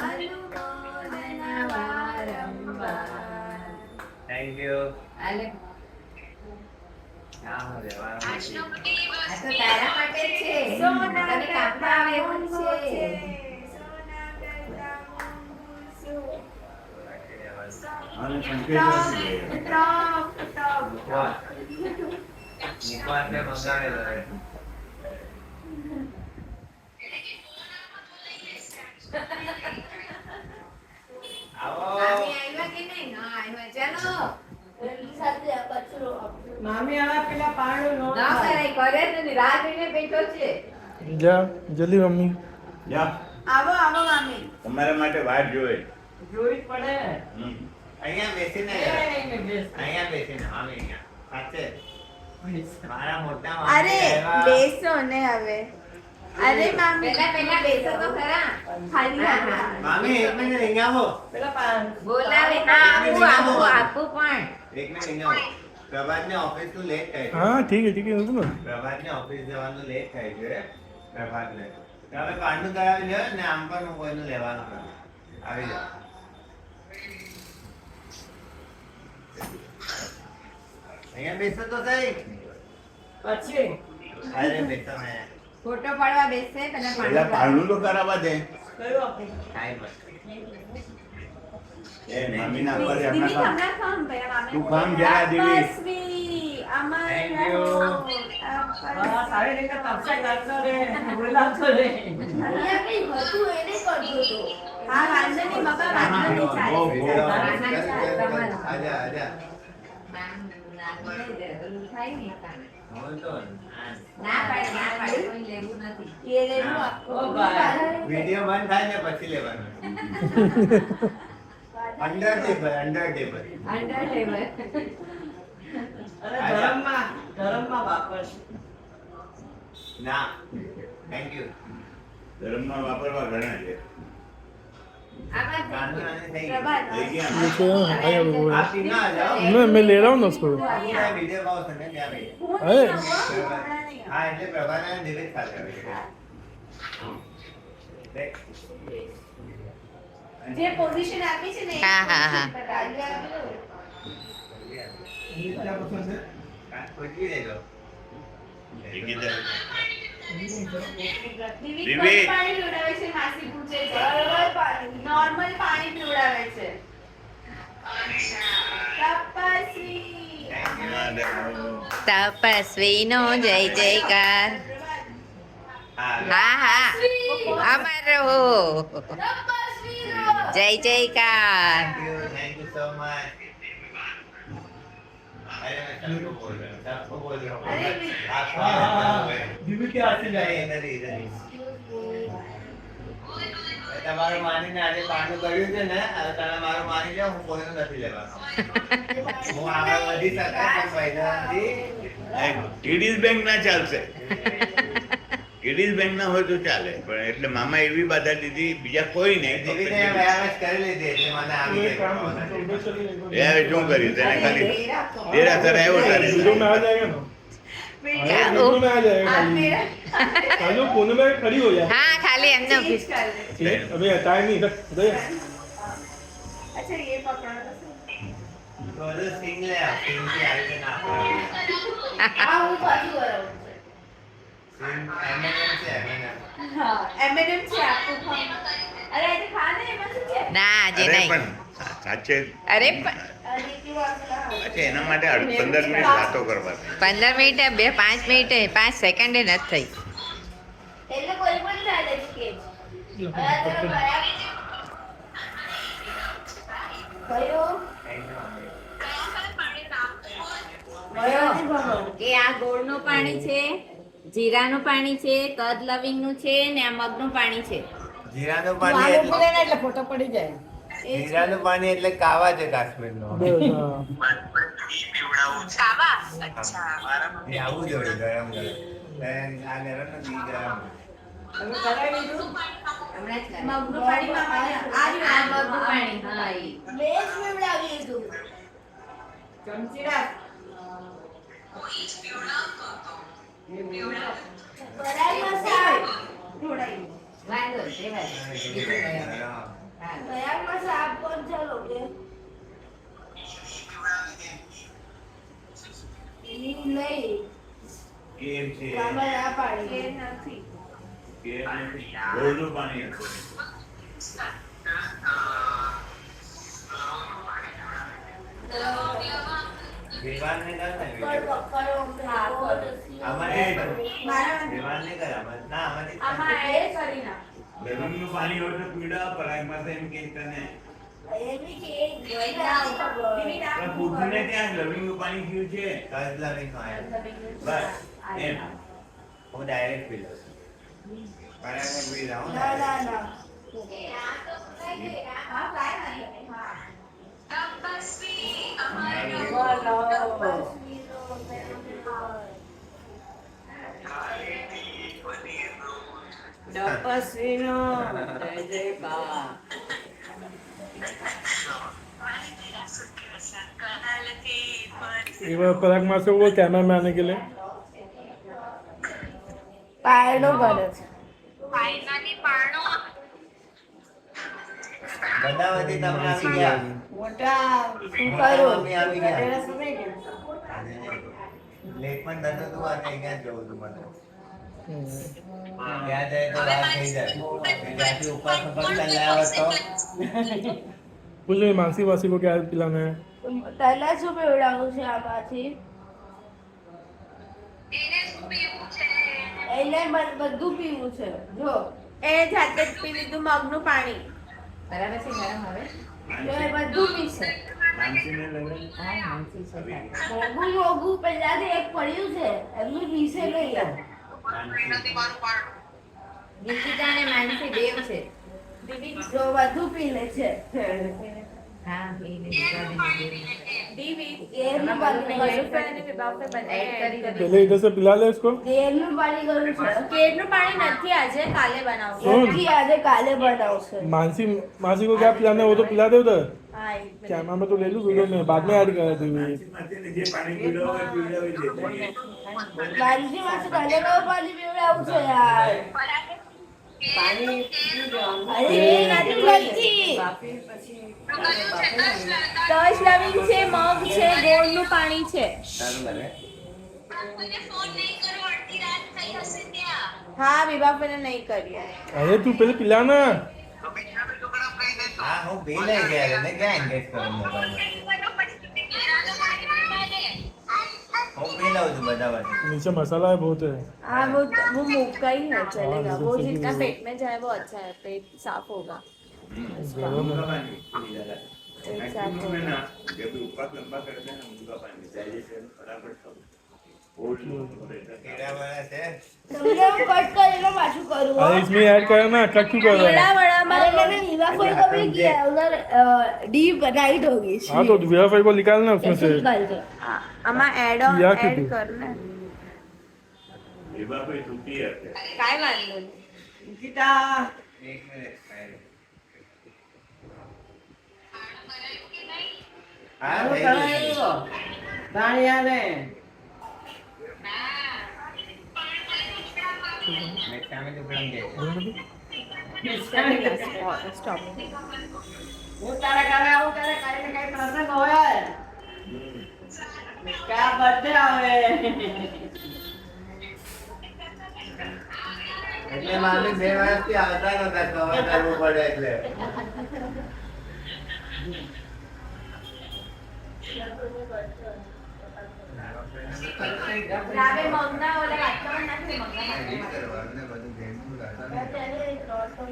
અનુમોદન વારંવાર. Thank you. આલે હા હું રહેવાનું આ તો તારા માટે જ છે. તને કાપવા આવે એવું છે. અને સંકેત નિકવાન ને મંગાવેલો છે. આવો. મામી આવ્યા કે નહીં? ના આવ્યા. ચાલો. મામી હવે પેલા પાણું નો ના કરાય, કરે જ નથી. રાહ જોઈને બેઠો છે. જા જલ્દી મમ્મી. જા આવો આવો મામી તમારા માટે વાટ જોઈ જોઈ જ પડે અહીંયા બેસીને અહીંયા બેસીને અમે અહીંયા સાચે મારા મોટા મામી અરે આવ્યા. બેસો ને હવે અરે મામી પહેલા બેસો તો ખરા. ખાલી હા, હાથે. હા. મામી એક મિનિટ અહીંયા આવો. પેલા પાન બોલાવે. હા, આપું પણ. એક મિનિટ અહીંયા આવો. પ્રભાતને ઓફિસ નું લેટ થાય છે. हाँ ठीक है रुको ना. પ્રભાતને ઓફિસ જવાનું લેટ થાય છે પ્રભાતને તમે કાર્ડનું કરાવી લ્યો ને આમ પણ હું કોઈનું લેવાનું નથી. આવી જાઓ. અહીંયા બેસો તો સહી. પછી અરે બેસો ને. ફોટો પાડવા બેસશે પેલા પેલા પારણું તો કરાવવા દે કયું આપું કાંઈ પણ. એ મામીના પર દીદી એમના કામ. હમણાં ખામ પેલા મામી તું ખામ જરા દીદી. તપસ્વી અમાર Thank you. બસ આવી રીતે તપસ્યા કરતો રે બોલાવતો રે અહીંયા કઈ હતું એને કરજો તો. હા વાંધો નહીં બાબા વાંધો નહીં ચાલે આજા આજા. થાય ને કાને. હું તો ના પાડે કોઈ લેવું નથી. એ લેવું આપો ઓ ભાઈ વિડિયો બંધ થાય ને પછી લેવાનું. Under table under table. અરે ધરમમાં વાપરશ ના થેન્ક યુ. ધર્મમાં વાપરવા ઘણા છે ગાંધો નાની થઈ ગઈ. પ્રભાત થઈ ગયા देखो भाई अब वो- आप तीनों आ जाओ. मैं ले रहा हूँ ना उसको. ત્યાં વિડિયો પાવ છે ને ત્યાં ભાઈ. अरे હા એટલે પ્રભાના નિવેદ સાથે આવે છે. દેખ. જે પોઝિશન આપી છે ને એ હા, હા, હા. position પર આગળ આવ્યો. क्या पसंद है? कुछ भी ले लो. દીદી દીદી. કયું પાણી પીવડાવે છે માસી પૂછે છે નોર્મલ પાણી પીવડાવે છે તપસ્વી તપસ્વીનો જય જયકાર. हाँ. હા હા અમારો જય જયકાર. Thank you so much. अरे मैं सबको बोल रहा हूँ. सबको बोल रहा हूँ. अरे आप दीदी क्या आते इधर इधर તમારું માનીને આજે પાનું કર્યું છે ને હવે તમે મારું માની લો હું કોઈનું નથી લેવાનું હું આગળ વધી શકાય પણ પૈસા નથી. કિડીઝ બેંક ના ચાલશે કિડીઝ બેંક ના હોય તો ચાલે પણ એટલે મામા એવી બાધા દીધી બીજા કોઈ નહીં દીદીને વ્યાયામ જ કરી લીધી એટલે મને આવી ગઈ. એ હવે શું કર્યું તેને ખાલી દેરાસર આવ્યો તારે वीडियो में आ जाएगा ना. બેટા वीडियो में आ जाएगा આ खाली. મેરા खाली वो कोने में खड़ी हो जाए. હા ખાલી એમને ચીજ કર દે अभी टाइम नहीं इधर इधर. અચ્છા ये પકડો તો હજુ સિંગ લે આવ. સિંગથી આવી રીતે ના આપો. આ હું પાછું કરાવું સિંગ M&M છે M&M. હા એમએનએમ છે આપું ખામ અરે આજે ખા ને એમાં શું છે ના આજે અરે નહીં. પણ સાચે અરે પણ આજે કેવું આપેલા અચ્છા એના માટે 15 મિનિટ વાતો કરવા 15 મિનિટે 5 મિનિટે 5 સેકન્ડે નથી થઈ. એટલે કોઈ પણ ચાલે છે કે કયો કે આ ગોળનું પાણી છે, જીરાનું પાણી છે, તજ લવિંગનું છે ને આ મગનું પાણી છે. જીરાનું પાણી એટલે એટલે ફોટો પડી જાય જીરાનું પાણી એટલે કાવા છે કાશ્મીરનો. हाँ. કાવા. એ આવું જોઈએ ગરમ ગરમ. આ ગરમ નથી ગરમ. તમે કરાવી લીધું હમણાં જ કરાવી. મગનું પાણી મામાને આ મગનું પાણી. હા ઈ. બેસ પીવડાવી લીધું ચમચી રાખ કડાઈમાં સાવ ઢોળાઈ વાંધો નહીં, રેવા દે. હા. દયાળમાં સાપ કોણ ચાલો કે નહીં કેમ છે ગામમાં ના એ પાડી નથી. કેમ નથી બોરનું પાણી હતું વિવાદને કર ને કરો કરો હા, કરો. આમાં એ નહીં કર. મારા વિવાદને કર આમાં. ના, આમાં નહીં કર. આમાં એ કરી નાખ લવિંગનું પાણી હોય તો પીડા પરાગમાં તો એમ કે તને એ બી કે ગોઈના ઉપર પણ પૂછને ત્યાં લવિંગનું પાણી પીવું છે કદ લવિંગનો આયો. બસ એમ હું ડાયરેક્ટ પી લઉં છું. પરાગને પી જાઉં ને. ના ના ના હા, કાંઈ નહીં. હા. તપસ્વીનો જય જયકાર. एक बार पराग मार से वो कैमरा में आने के लिए પાયડો કરે છે બધા વતી તમે આવી ગયા. મોટા શું મોટા કરું મમ્મી આવી ગયા. ગધેડા સમય ગયા. લેટ પણ થતું હતું અને અહીંયા જ જવું હતું મને. ત્યાં જાય તો વાત થઈ જાય. ત્યાંથી ઉપર ખબર ચલાવ્યો તો पूछो मानसी वासी को क्या पिलाना है તને શું પીવડાવું છે આમાંથી એને બધું પીવું છે જો એ જાતે જ પી લીધું મગનું પાણી બરાબર છે, ગરમ હવે? જો એ બધું પીશે માનસીને લવિંગ હા, માનસી છે સાહેબ. મોગું મોગું પહેલાથી એક પડ્યું છે એમનું પીશે નહીં નિકિતા અને માનસી દેવ છે. જો બધું પી લે છે હા, એ ને એનું પાણી એડ કરી દે. पहले इधर से पिला ले इसको તેલનું પાણી કરું છે કેળનું પાણી નથી આજે કાલે બનાવશું सुन નથી આજે કાલે બનાવશે मानसी मासी को क्या पिलाना है वो तो पिला दे उधर હા એક મિનિટ. कैमरा में तो ले लूँ वीडियो में बाद में ऐड कर दूँगी માનસીને જે પાણી પીવડાવે પીવડાવી દેજે માનસી માસી કાલે કયું પાણી પીવડાવું છે યાર પાણી પી જવાનું. અરે એ નથી નથી બાફી પછી તજ લવિંગ છે મગ છે ગોળનું પાણી છે સારું કરે. હા વિભાબેને નહીં કરીએ अरे तू पहले पिलाना હા હું પી લઈ ગયા એને ક્યાં એન્ગેજ કરું મોબાઈલમાં. હું પી લઉં છું બધા વતી. नीचे मसाला है बहुत है हाँ वो मूका ही है चलेगा हाँ, वो जैसे जितना कि- पेट में जाए वो अच्छा है पेट साफ होगा उनका पानी पी जरा एक्चुअली में ना जब उपवास लंबा करते हैं ना उनका पानी डाइजेशन फटाफट सब ओल्ड કેળા વાળા છે. તમને હું કટ કરીને પાછું કરું હો. अरे इसमें ऐड करा ना कट क्यों कर रहा केला है बड़ा अरे मैंने नीला फूल कभी किया है उधर डीप नाइट होगी हाँ तो वीआईफाई को निकालना उसमें से निकाल दो આમાં એડ किया એડ क्यों? કરને એવા કોઈ તૂટી હશે કાઈ વાંધો નહીં નિકિતા એક મિનિટ ખાઈ. હા થઈ ગયું. પાણી આવે. મિઠામી ટુકડા દે. સ્ટોપ હું તારા ઘરે આવું ત્યારે કાંઈ ને કાંઈ પ્રસંગ હોય જ. ક્યાં birthday આવે. એટલે મામી 2 વર્ષથી આવતા નહોતા cover કરવું પડે એટલે. રાવે મગના ઓલા વાટકામાં નાખી મગના edit કરવાનું ને બધું ભેગું રાખવાનું.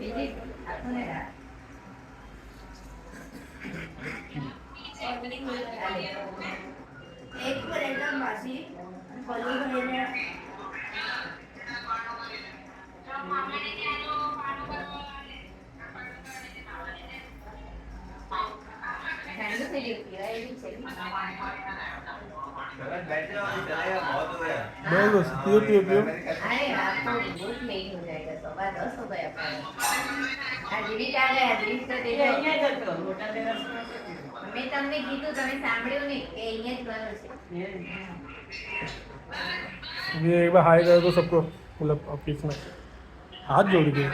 બીજી આખું ને રાખ. એક મિનિટ માસી બોલું ભાઈને ઠંડુ થઈ ગયું, પીવાય એવી છે. સરસ બેઠે हो, चलेगा बहुत हो गया. बस बस पियो पियो पियो अरे रात को बहुत लेट हो जाएगा, 10:15 हो गया अपना. જીવિત આ ગયા, જીવિત તો દેજો. મેં તમને કીધું, તમે સાંભળ્યું નહીં કે અહીંયા જ ગયો છે. ये एक बार हाई कर दो सबको मतलब ऑफिस में हाथ जोड़ के